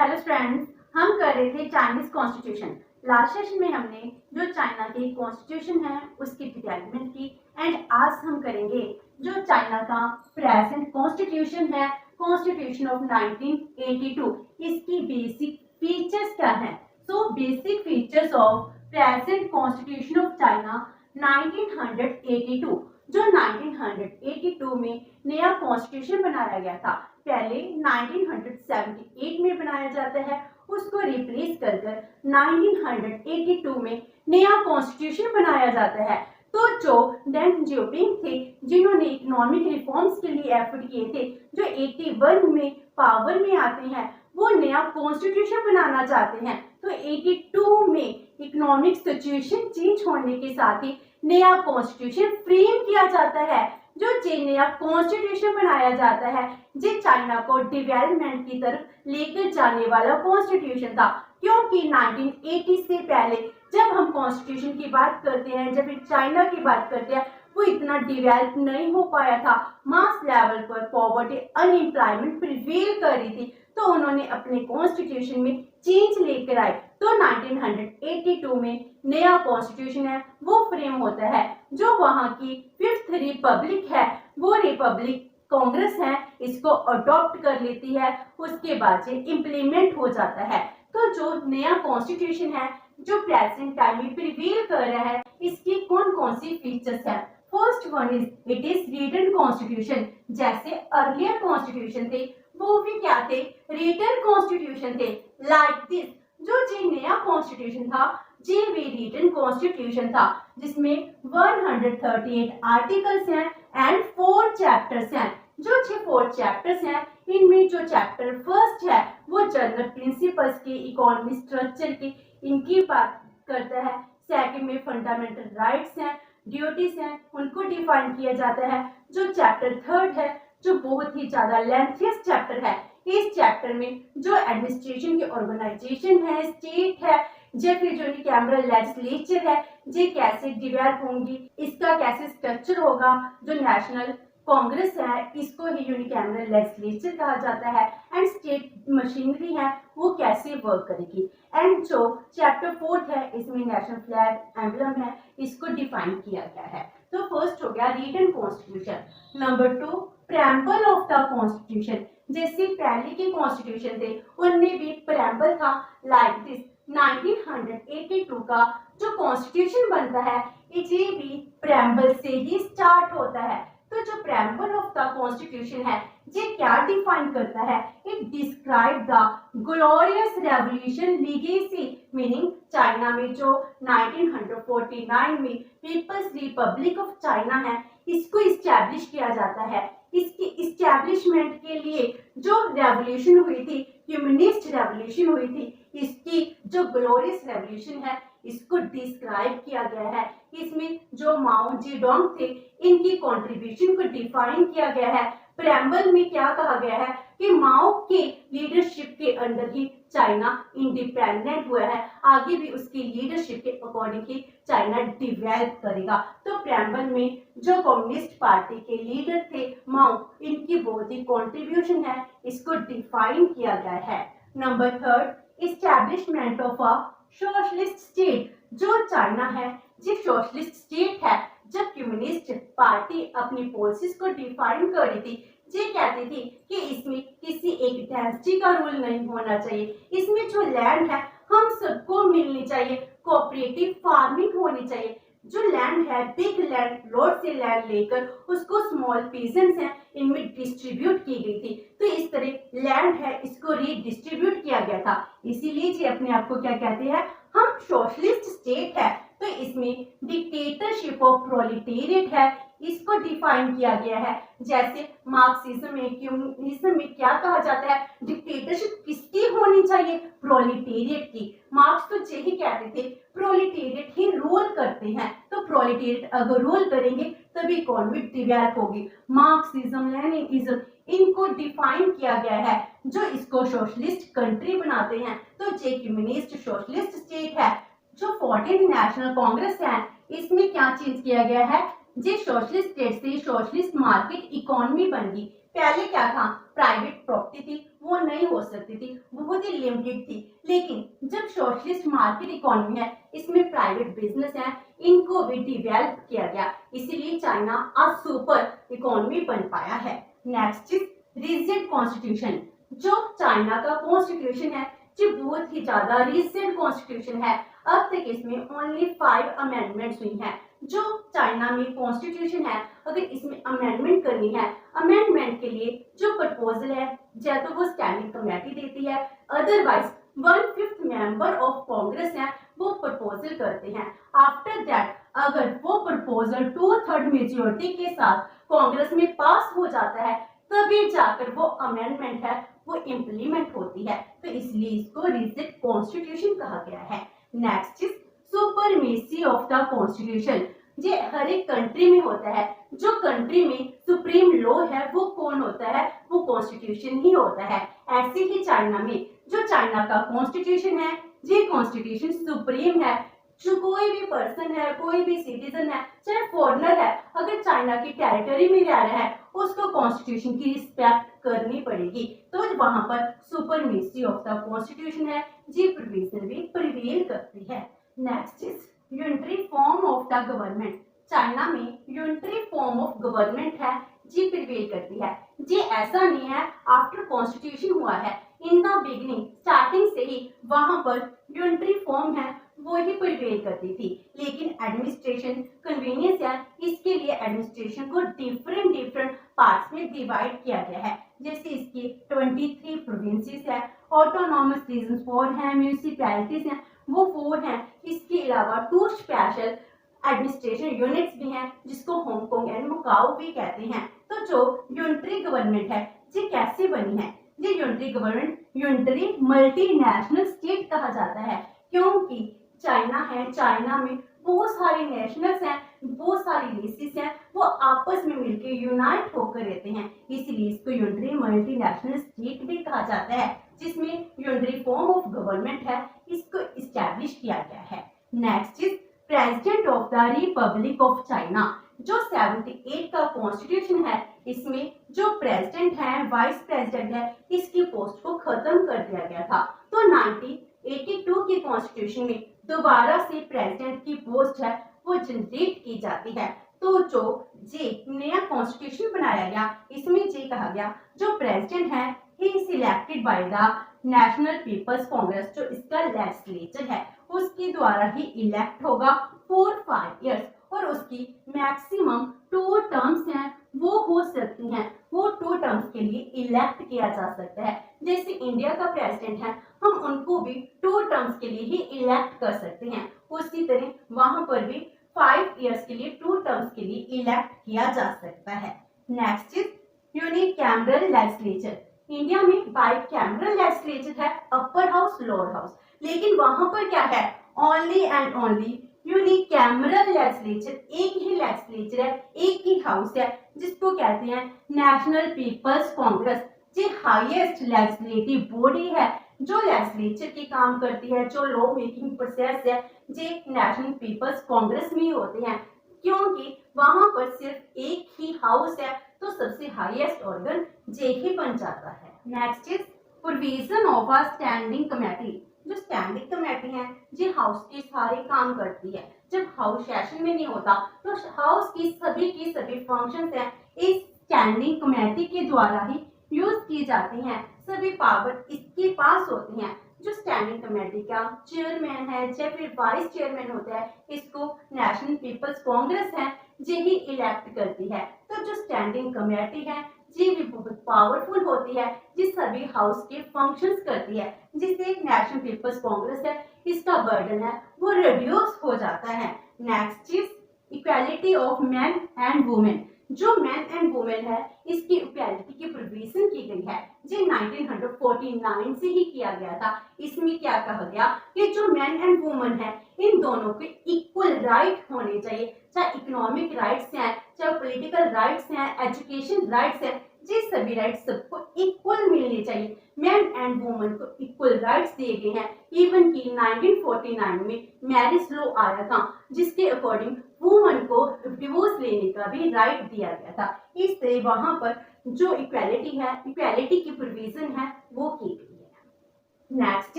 Hello friends, हम कर रहे थे चाइनीज कॉन्स्टिट्यूशन। लास्ट सेशन में हमने जो चाइना की कॉन्स्टिट्यूशन है उसकी डेवलपमेंट की एंड आज हम करेंगे जो चाइना का प्रेजेंट कॉन्स्टिट्यूशन है, कॉन्स्टिट्यूशन ऑफ 1982। इसकी बेसिक फीचर्स क्या है? So basic features of present constitution of China 1982। जो 1982 में नया कॉन्स्टिट्यूशन बनाया गया था, पहले 1978 में बनाया जाता है, उसको रिप्लेस कर 1982 में नया कॉन्स्टिट्यूशन बनाया जाता है। तो जो डेंग जियोपिंग थे, जिन्होंने इकोनॉमिक रिफॉर्म्स के लिए एफर्ट किए थे, जो 81 में पावर में आते हैं, वो नया कॉन्स्टिट्यूशन बनाना चाहते हैं। तो 82 में इकोनॉमिक सिचुएशन चेंज होने के साथ ही नया कॉन्स्टिट्यूशन फ्रेम किया जाता है। जो नया कॉन्स्टिट्यूशन बनाया जाता है, जो चाइना को डेवलपमेंट की तरफ लेकर जाने वाला कॉन्स्टिट्यूशन था। क्योंकि 1980 से पहले जब हम कॉन्स्टिट्यूशन की बात करते हैं, जब चाइना की बात करते हैं, वो इतना डेवलप नहीं हो पाया था। मास लेवल पर पॉवर्टी, अनएम्प्लॉयमेंट प्रिवेल कर रही थी। तो उन्होंने अपने कॉन्स्टिट्यूशन में चेंज लेकर आए। तो 1982 में नया कॉन्स्टिट्यूशन है वो फ्रेम होता है। जो वहां की फिफ्थ रिपब्लिक है, वो रिपब्लिक कांग्रेस है, इसको अडॉप्ट कर लेती है, उसके बाद से इम्प्लीमेंट हो जाता है। तो जो नया कॉन्स्टिट्यूशन है जो प्रेजेंट टाइम में प्रिवेल कर रहा है, इसकी कौन कौन सी फीचर्स है? First one is it is written constitution. जैसे अर्लियर कॉन्स्टिट्यूशन थे वो भी क्या थे? रिटन कॉन्स्टिट्यूशन थे। लाइक दिस, जो जी नया कॉन्स्टिट्यूशन था जी भी रिटन कॉन्स्टिट्यूशन था, जिसमें 138 आर्टिकल्स हैं एंड 4 चैप्टर्स हैं। जो 4 चैप्टर्स हैं, इनमें जो चैप्टर फर्स्ट है वो जनरल प्रिंसिपल्स के, इकोनॉमी स्ट्रक्चर के, इनकी बात करता है। सेकंड में फंडामेंटल राइट्स हैं, ड्यूटीज हैं, उनको डिफाइन किया जाता है। जो चैप्टर थर्ड है, जो बहुत ही ज्यादा लेंथियस्ट चैप्टर है, इस चैप्टर में जो एडमिनिस्ट्रेशन की ऑर्गेनाइजेशन है, स्टेट है, जो फिर जो यूनिकैमरल लेजिस्लेचर है, ये कैसे डेवलप होंगी, इसका कैसे स्ट्रक्चर होगा। जो नेशनल कांग्रेस है, इसको ही यूनिकैमरल लेजिस्लेचर कहा जाता है, एंड स्टेट मशीनरी है वो कैसे वर्क करेगी। एंड जो चैप्टर फोर्थ है, इसमें नेशनल फ्लैग एम्बलम है, इसको डिफाइन किया गया है। तो फर्स्ट हो गया written constitution. Number 2, preamble of the constitution. जैसे पहले के कॉन्स्टिट्यूशन थे उनमें भी प्रेम्बल था। लाइक दिस, 1982 का जो कॉन्स्टिट्यूशन बनता है ये भी प्रेम्बल से ही स्टार्ट होता है। तो जो प्रेम्बल ऑफ द कॉन्स्टिट्यूशन है ये क्या डिफाइन करता है? It describe the glorious revolution legacy, meaning China में जो 1949 में पीपल्स रिपब्लिक ऑफ चाइना है, इसको इस्टेब्लिश किया जाता है। इसकी इस्टेब्लिशमेंट के लिए जो रेवोल्यूशन हुई थी, ह्यूमनिस्ट रेवोल्यूशन हुई थी, इसकी जो ग्लोरियस रेवोल्यूशन है इसको डिस्क्राइब किया गया है। इसमें जो माओ जेडोंग थे, इनकी कंट्रीब्यूशन को डिफाइन किया गया है। प्रेम्बल में क्या कहा गया है कि माओ के लीडरशिप के अंडर ही चाइना इंडिपेंडेंट हुआ है, आगे भी उसकी लीडरशिप के अकॉर्डिंग ही चाइना डेवलप करेगा। तो प्रेम्बल में जो कम्युनिस्ट पार्टी के लीडर थे माओ, इनकी बहुत ही कंट्रीब्यूशन है, इसको डिफाइन किया गया है। Number 3, establishment of a socialist state. जो चाइना है ये सोशलिस्ट स्टेट है। जब कम्युनिस्ट पार्टी अपनी पॉलिसीज को डिफाइन कर रही थी, ये कहती थी कि इसमें किसी एक डायनेस्टी का रूल नहीं होना चाहिए, इसमें जो लैंड है हम सबको मिलनी चाहिए, कोऑपरेटिव फार्मिंग होनी चाहिए। जो लैंड है, बिग लैंड, लॉट से लैंड लेकर उसको स्मॉल पीजेंट्स हैं इनमें डिस्ट्रीब्यूट की गई थी। तो इस तरह लैंड है इसको रीडिस्ट्रीब्यूट किया गया था। इसीलिए जी अपने आप को क्या कहते हैं? हम सोशलिस्ट स्टेट है। तो इसमें डिक्टेटरशिप ऑफ प्रोलेटेरिएट है, इसको डिफाइन किया गया है। जैसे मार्क्सिज्म में, कम्युनिज्म में क्या कहा जाता है? डिक्टेटरशिप किसकी होनी चाहिए? प्रोलेटेरिएट की। मार्क्स तो यही कहते थे प्रोलेटेरिएट ही रूल करते हैं, तो प्रोलेटेरिएट अगर रूल करेंगे तभी इकोनॉमी डेवलप होगी। मार्क्सिज्म, लेनिनिज्म, इनको डिफाइन किया गया है जो इसको सोशलिस्ट कंट्री बनाते हैं। तो ये कम्युनिस्ट सोशलिस्ट स्टेट है। जो 14th नेशनल कांग्रेस है, इसमें क्या चेंज किया गया है? जे सोशलिस्ट स्टेट से सोशलिस्ट मार्केट इकोनॉमी बन गई। पहले क्या था, प्राइवेट प्रॉपर्टी थी, वो नहीं हो सकती थी, बहुत ही लिमिटेड थी। लेकिन जब सोशलिस्ट मार्केट इकोनॉमी है, इसमें प्राइवेट बिजनेस है, इनको भी डिवेल्प किया गया, इसीलिए चाइना आज सुपर इकोनॉमी बन पाया है। Next is rigid constitution. जो चाइना का कॉन्स्टिट्यूशन है जो बहुत ही ज्यादा रिसेंट कॉन्स्टिट्यूशन है। अब तक इसमें ओनली 5 अमेंडमेंट्स हुई हैं। जो चाइना में कॉन्स्टिट्यूशन है, अगर इसमें अमेंडमेंट करनी है, अमेंडमेंट के लिए जो प्रपोजल है या तो वो स्टैंडिंग कमेटी देती है, अदरवाइज 1/5 मेंबर ऑफ कांग्रेस है वो प्रपोजल करते हैं। आफ्टर दैट अगर वो प्रपोजल 2/3 मेजोरिटी के साथ कांग्रेस में पास हो जाता है, तभी जाकर वो अमेंडमेंट है वो इम्प्लीमेंट होती है। तो इसलिए इसको रिजिड कॉन्स्टिट्यूशन कहा गया है। Next is supremacy of the constitution. ये हर एक कंट्री में होता है। जो कंट्री में सुप्रीम लॉ है वो कौन होता है, वो कॉन्स्टिट्यूशन ही होता है। ऐसे ही चाइना में जो चाइना का कॉन्स्टिट्यूशन है, ये कॉन्स्टिट्यूशन सुप्रीम है। जो कोई भी पर्सन है, कोई भी सिटीजन है, चाहे फॉरेनर है, अगर चाइना की टेरिटरी में रह रहा है, उसको कॉन्स्टिट्यूशन की रिस्पेक्ट करनी पड़ेगी। तो वहां पर सुपरमेसी ऑफ द कॉन्स्टिट्यूशन है, जी प्रोविजन भी प्रिवेल करती है। Next is unitary form of the government. China में यूनिटरी फॉर्म ऑफ गवर्नमेंट है, जी प्रिवेल करती है। जी ऐसा नहीं है आफ्टर कॉन्स्टिट्यूशन हुआ है, इन द बिगिनिंग स्टार्टिंग से ही वहां पर यूनिटरी फॉर्म है वो ही प्रिवेल करती थी। लेकिन एडमिनिस्ट्रेशन कन्वीनियंस है, इसके लिए एडमिनिस्ट्रेशन को डिफरेंट पार्ट्स में डिवाइड किया गया है। जैसे इसकी 23 प्रोविंसेस है, ऑटोनॉमस रीजन 4 है, म्यूनिसिपैलिटीज हैं वो 4 हैं। इसके अलावा 2 स्पेशल एडमिनिस्ट्रेशन यूनिट्स भी हैं जिसको हांगकांग एंड मकाओ भी कहते हैं। तो जो यूनिटरी गवर्नमेंट है ये कैसे बनी है, ये unitary government unitary multinational state कहा जाता है, क्योंकि चाइना है, चाइना में बहुत सारे नेशनल्स हैं, बहुत सारी रेसेस हैं, वो आपस में मिलकर यूनाइट होकर रहते हैं, इसलिए इसको यूनिटरी मल्टीनेशनल स्टेट भी कहा जाता है, जिसमें यूनिटरी फॉर्म ऑफ गवर्नमेंट है इसको इस्टेब्लिश किया गया है। Next is president of the Republic of China. जो 78 का कॉन्स्टिट्यूशन है, इसमें जो प्रेसिडेंट है, वाइस प्रेसिडेंट है, इसकी पोस्ट को खत्म कर दिया गया था। तो 1982 के कॉन्स्टिट्यूशन में दोबारा से प्रेसिडेंट की पोस्ट है वो जनरेट की जाती है। तो जो जे नया कॉन्स्टिट्यूशन बनाया गया, इसमें जे कहा गया जो प्रेसिडेंट है ही is elected by the national peoples congress, जो इसका लेजिस्लेचर है उसके द्वारा ही इलेक्ट होगा फॉर 5 इयर्स, और उसकी मैक्सिमम 2 टर्म्स हैं वो हो सकती हैं, वो 2 टर्म्स के लिए इलेक्ट किया जा सकता है। जैसे इंडिया का प्रेसिडेंट है, हम उनको भी 2 टर्म्स के लिए ही इलेक्ट कर सकते हैं, उसी तरह वहां पर भी 5 इयर्स के लिए 2 टर्म्स के लिए इलेक्ट किया जा सकता है। Next is unicameral legislature. India में बाइकैमरल लेजिस्लेचर है, अपर हाउस लोअर हाउस, लेकिन वहां पर क्या है, only and only unicameral legislature, एक ही लेजिस्लेचर है, एक ही हाउस है, जिसको कहते हैं नेशनल पीपल्स कांग्रेस। ये हाईएस्ट लेजिस्लेटिव बॉडी है जो लेजिस्लेचर के काम करती है, जो लॉ मेकिंग प्रोसेस है, ये नेशनल पीपल्स कांग्रेस में ही होते हैं, क्योंकि वहां पर सिर्फ एक ही हाउस है, तो सबसे हाईएस्ट ऑर्गन जे ही बन जाता है। Next is provision of a standing committee. जो स्टैंडिंग कमेटी है ये हाउस के सारे काम करती है। जब हाउस सेशन में नहीं होता तो हाउस की सभी फंक्शंस हैं इस स्टैंडिंग कमेटी के द्वारा ही यूज की जाती हैं, सभी पावर इसके पास होती हैं। जो स्टैंडिंग कमेटी का चेयरमैन है या फिर वाइस चेयरमैन होता है, इसको नेशनल पीपल्स कांग्रेस है यही इलेक्ट करती है। तो जो स्टैंडिंग कमेटी है ये भी बहुत पावरफुल होती है, जिस सभी हाउस के फंक्शंस करती है, जिससे नेशनल पीपल्स कांग्रेस है इसका बर्डन है वो रिड्यूस हो जाता है। Next is equality of man and women. जो मैन एंड वुमेन है इसकी इक्वालिटी की प्रोविजन की गई है, जो 1949 से ही किया गया था। इसमें क्या कहा गया कि जो मैन एंड वुमेन है इन दोनों के इक्वल राइट होने चाहिए, चाहे इकोनॉमिक राइट्स हैं, चाहे पॉलिटिकल राइट्स हैं, एजुकेशन राइट्स हैं, ये सभी राइट्स सबको इक्वल मिलने चाहिए। मैन एंड वुमन को इक्वल राइट्स दिए गए हैं। इवन कि 1949 में मैरिज लॉ आया था, जिसके अकॉर्डिंग वुमन को डिवोर्स लेने का भी राइट दिया गया था। इस तरह वहां पर जो इक्वालिटी है, इक्वालिटी की प्रोविजन है, वो की गई है। Next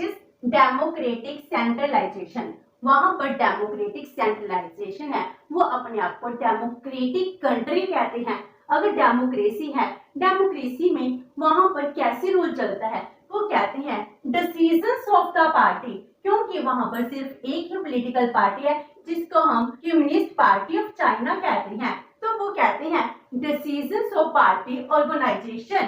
is democratic centralisation. वहां पर डेमोक्रेटिक सेंट्रलाइजेशन है, वो अपने आप को डेमोक्रेटिक कंट्री कहते हैं। अगर डेमोक्रेसी है, डेमोक्रेसी में वहां पर कैसे रूल चलता है, वो कहते हैं डिसीजंस ऑफ द पार्टी, क्योंकि वहां पर सिर्फ एक ही पॉलिटिकल पार्टी है जिसको हम कम्युनिस्ट पार्टी ऑफ चाइना कहते हैं। तो वो कहते हैं decisions of party organisation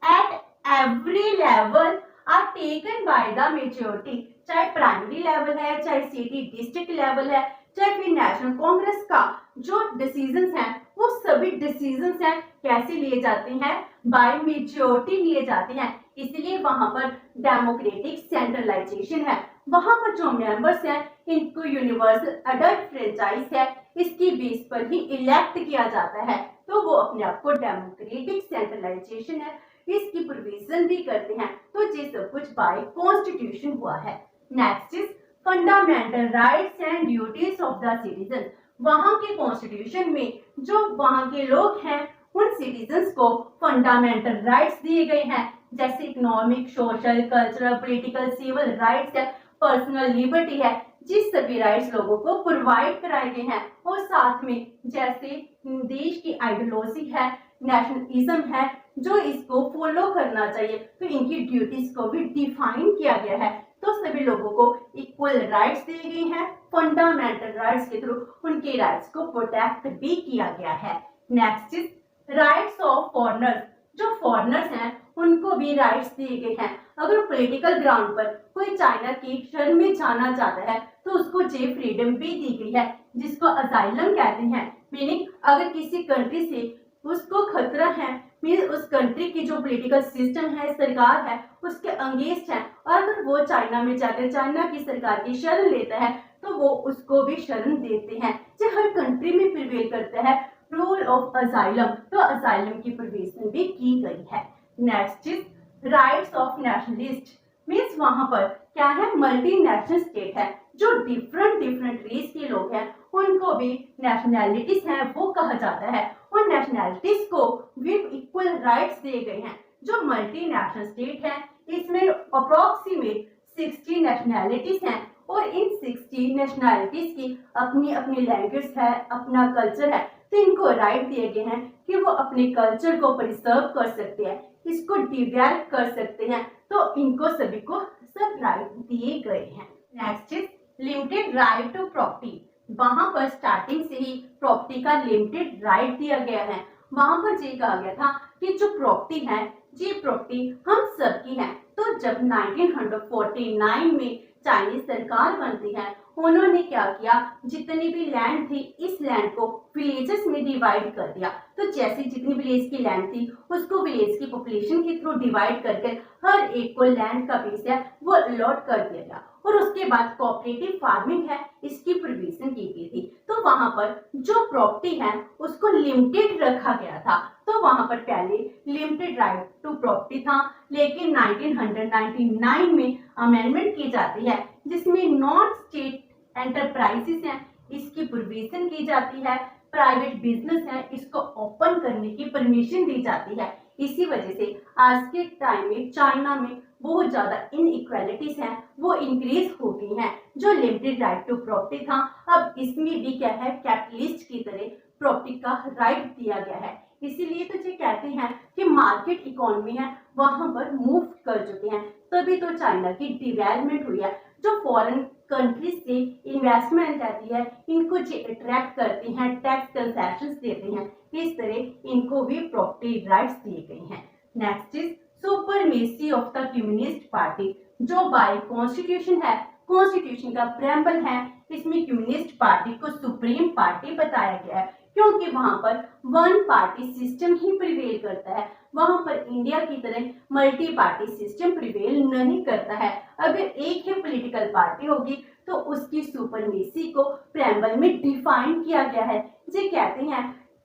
at every level are taken by the majority. चाहे प्राइमरी लेवल है, चाहे सिटी डिस्ट्रिक्ट लेवल है, चाहे फिर नेशनल कांग्रेस का जो डिसीजंस हैं, वो सभी डिसीजंस हैं कैसे लिए जाते हैं, बाय मेजॉरिटी लिए जाते हैं। इसलिए वहां पर डेमोक्रेटिक सेंट्रलाइजेशन है। वहां पर जो मेंबर्स हैं, इनको यूनिवर्सल अडल्ट फ्रेंचाइज है, इसकी बेस पर ही इलेक्ट किया जाता है। तो वो अपने आप को डेमोक्रेटिक सेंट्रलाइजेशन है, इसकी प्रोविजन भी करते हैं। तो ये सब कुछ बाय कॉन्स्टिट्यूशन हुआ है। Next is fundamental rights and duties of the citizen. वहां के कॉन्स्टिट्यूशन में जो वहां के लोग हैं, उन सिटीजन्स को फंडामेंटल राइट्स दिए गए हैं, जैसे economic, social, cultural, political, civil rights है, पर्सनल लिबर्टी है। जिस सभी राइट्स लोगों को प्रोवाइड कराए गए हैं, और साथ में जैसे देश की आइडियोलॉजी है, नेशनलिज्म है, जो इसको फॉलो करना चाहिए, तो इनकी ड्यूटीज को भी डिफाइन किया गया है। तो सभी लोगों को इक्वल राइट्स दिए गए हैं। फंडामेंटल राइट्स के थ्रू उनके राइट्स को प्रोटेक्ट भी किया गया है। Next is rights of foreigners. जो फॉरेनर्स हैं, उनको भी राइट्स दिए गए हैं। अगर पॉलिटिकल ग्राउंड पर कोई चाइना की शरण में जाना चाहता है, तो उसको ये फ्रीडम भी दी गई है, जिसको असाइलम कहते हैं। मीनिंग अगर किसी कंट्री से उसको खतरा है, मीन उस कंट्री की जो पॉलिटिकल सिस्टम है, सरकार है, उसके अगेंस्ट है, और अगर वो चाइना में जाकर चाइना की सरकार की शरण लेता है, तो वो उसको भी शरण देते हैं। जो हर कंट्री में प्रिवेल करता है रूल ऑफ असाइलम, तो असाइलम की प्रोविजन भी की गई है। Next is rights of nationalist. Means वहां पर क्या है, मल्टी नेशनल स्टेट है, जो डिफरेंट रेस के लोग हैं, उनको भी नेशनैलिटीज हैं वो कहा जाता है। और नेशनैलिटीज को भी इक्वल राइट्स दिए गए हैं। जो मल्टी नेशनल स्टेट है, इसमें अप्रोक्सीमेट 60 नेशनैलिटीज हैं, और इन 60 नेशनैलिटीज की अपनी अपनी लैंग्वेज है, अपना कल्चर है। तो इनको राइट दिए गए हैं कि वो अपने कल्चर को प्रिजर्व कर सकते हैं, इसको डिवेल्प कर सकते हैं। तो इनको सभी को सब राइट दिए गए हैं। Next is limited right to property. वहां पर स्टार्टिंग से ही प्रॉपर्टी का लिमिटेड राइट दिया गया है। वहां पर ये कहा गया था कि जो प्रॉपर्टी है, ये प्रॉपर्टी हम सबकी है। तो जब 1949 में चाइनीज सरकार बनती है, उन्होंने क्या किया, जितनी भी लैंड थी, इस लैंड को विलेजेस में डिवाइड कर दिया। तो जैसे जितनी विलेज की लैंड थी, उसको विलेज की पॉपुलेशन के थ्रू डिवाइड करके हर एक को लैंड का पीस है वो अलॉट कर दिया गया। और उसके बाद कोऑपरेटिव फार्मिंग है, इसकी प्रोविजन की गई थी। तो वहां पर जो प्रॉपर्टी है उसको लिमिटेड रखा गया था। तो वहां पर पहले लिमिटेड राइट टू प्रॉपर्टी था, लेकिन 1999 में अमेंडमेंट की जाती है, जिसमें नॉन स्टेट एंटरप्राइजेस हैं, इसकी प्रोविजन की जाती है। प्राइवेट बिजनेस है, इसको ओपन करने की परमिशन दी जाती है। इसी वजह से आज के टाइम में चाइना में बहुत ज्यादा इनइक्वालिटीज हैं, वो इंक्रीज हो गई हैं। जो लिमिटेड राइट टू प्रॉपर्टी था, अब इसमें भी क्या है, कैपिटलिस्ट की तरह प्रॉपर्टी का राइट दिया गया है। इसीलिए तो ये कहते हैं कि मार्केट इकोनॉमी है, वहां पर मूव कर चुके हैं, तभी तो चाइना की डेवलपमेंट हुई है। जो फॉरेन कंट्रीज से इन्वेस्टमेंट आती है, इनको जो अट्रैक्ट करते हैं, टैक्स कंसेशंस देते हैं, इस तरह इनको भी प्रॉपर्टी राइट्स दिए गए हैं। Next is supremacy of the communist party. जो बाय कॉन्स्टिट्यूशन है, कॉन्स्टिट्यूशन का प्रेम्बल है, इसमें कम्युनिस्ट पार्टी को सुप्रीम पार्टी बताया गया है, क्योंकि वहां पर वन पार्टी सिस्टम ही प्रिवेल करता है। वहां पर इंडिया की तरह मल्टी पार्टी सिस्टम प्रिवेल नहीं करता है। अगर एक ही पॉलिटिकल पार्टी होगी तो उसकी सुपरमेसी को प्रेम्बल में डिफाइन किया गया है। ये कहते हैं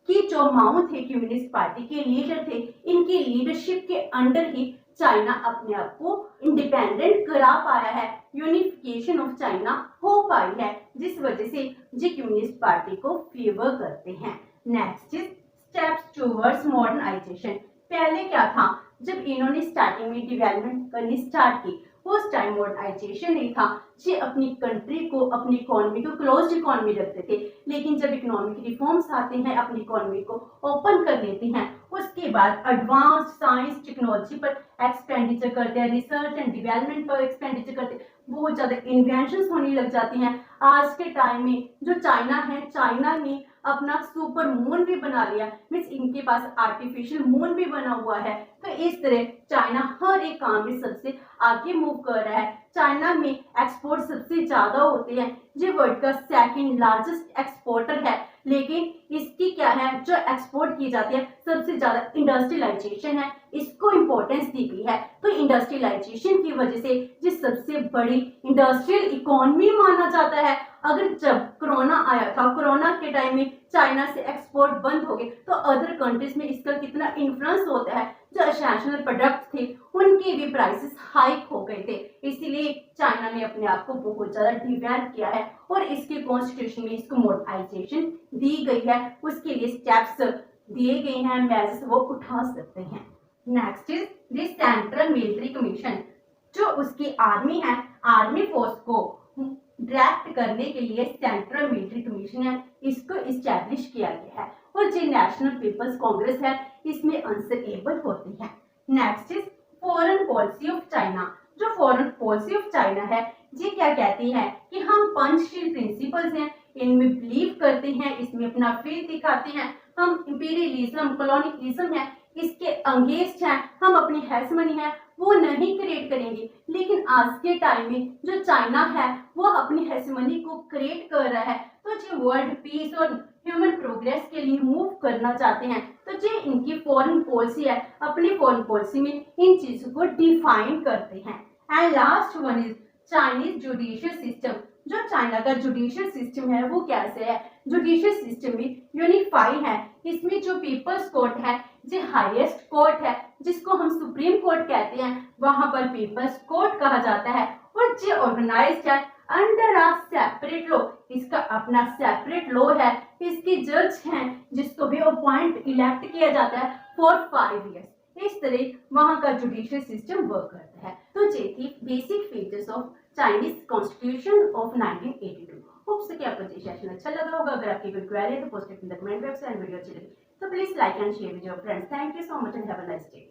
कि जो माओ थे कम्युनिस्ट पार्टी के लीडर थे, इनकी लीडरशिप के अंडर ही चाइना अपने आप को इंडिपेंडेंट करा पाया है, यूनिफिकेशन ऑफ चाइना हो पाई है, जिस वजह से ये कम्युनिस्ट पार्टी को फेवर करते हैं। Next is steps towards modernisation. पहले क्या था, जब इन्होंने स्टार्टिंग में डेवलपमेंट करनी स्टार्ट की, उस टाइम मॉडर्नाइजेशन नहीं था, ये अपनी कंट्री को, अपनी इकोनॉमी को क्लोज इकोनॉमी रखते थे। लेकिन जब इकोनॉमिक रिफॉर्म्स आते हैं, अपनी इकोनॉमी को ओपन कर लेते हैं, उसके बाद एडवांस साइंस टेक्नोलॉजी पर एक्सपेंडिचर करते हैं, रिसर्च एंड डेवलपमेंट पर एक्सपेंडिचर करते हैं, बहुत ज्यादा इन्वेंशंस होने लग जाती हैं। आज के टाइम में जो चाइना है, चाइना ने अपना सुपर मून भी बना लिया, मीन्स इनके पास आर्टिफिशियल मून भी बना हुआ है। तो इस तरह चाइना हर एक काम में सबसे आगे मूव कर रहा है। चाइना में एक्सपोर्ट सबसे ज्यादा होते हैं, ये वर्ल्ड का सेकंड लार्जेस्ट एक्सपोर्टर है। लेकिन इसकी क्या है, जो एक्सपोर्ट की जाती है सबसे ज्यादा इंडस्ट्रियलाइजेशन है, इसको इंपॉर्टेंस दी गई है। तो इंडस्ट्रियलाइजेशन की वजह से ये सबसे बड़ी इंडस्ट्रियल इकोनॉमी माना जाता है। अगर जब कोरोना आया था, कोरोना के टाइम में चाइना से एक्सपोर्ट बंद हो गए, तो अदर कंट्रीज में इसका कितना इन्फ्लुएंस होता है। जो एसेंशियल प्रोडक्ट्स थे उनके भी प्राइसेस हाइक हो गए थे, इसीलिए चाइना ने अपने आप को बहुत ज्यादा डिवेल्प किया है और इसके कॉन्स्टिट्यूशन में इसको मॉडर्नाइजेशन दी गई है, उसके लिए स्टेप्स दिए गए हैं, मेजर्स वो उठा सकते हैं। Next is the central military commission. जो उसकी आर्मी है, आर्मी फोर्स को डायरेक्ट करने के लिए सेंट्रल मिलिट्री कमीशन है, इसको इस्टेब्लिश किया गया है। और जो नेशनल पीपल्स कांग्रेस है, इसमें आंसरेबल होती है। Next is foreign policy of China. जो फॉरेन पॉलिसी ऑफ चाइना है, ये क्या कहती है कि हम पंचशील प्रिंसिपल्स हैं, इनमें बिलीव करते हैं, इसमें अपना फेथ दिखाते हैं। हम इंपीरियलिज्म, कॉलोनियलिज्म है, इसके अंगेंस्ट हैं, हम अपनी हेजमनी है वो नहीं क्रिएट करेंगे। लेकिन आज के टाइम में जो चाइना है वो अपनी हेजमनी को क्रिएट कर रहा है, तो जो वर्ल्ड पीस और ह्यूमन प्रोग्रेस के लिए मूव करना चाहते हैं, तो जो इनकी फॉरेन पॉलिसी है, अपनी फॉरेन पॉलिसी में इन चीजों को डिफाइन करते हैं। And last one is Chinese judicial system. जो चाइना का जुडिशियल सिस्टम है वो कैसे है, जुडिशियल सिस्टम में यूनिफाई है। इसमें जो पीपल्स कोर्ट है, जो हाईएस्ट कोर्ट है, जिसको हम सुप्रीम कोर्ट कहते हैं, वहां पर पीपल्स कोर्ट कहा जाता है। और जो ऑर्गेनाइज्ड है अंडर अ सेपरेट लॉ, इसका अपना सेपरेट लॉ है। इसके जज हैं जिसको भी अपॉइंट इलेक्ट किया जाता है फॉर 5 ईयर्स। इस तरह वहां का जुडिशियल सिस्टम वर्क करता है। तो ये थी basic features of Chinese constitution of 1982। Hope से कि आपको ये सेशन अच्छा लगा होगा। अगर आपकी कोई क्वेरी है तो post it in the comment box and video अच्छी लगी तो please like and share with your friends. Thank you so much and have a nice day.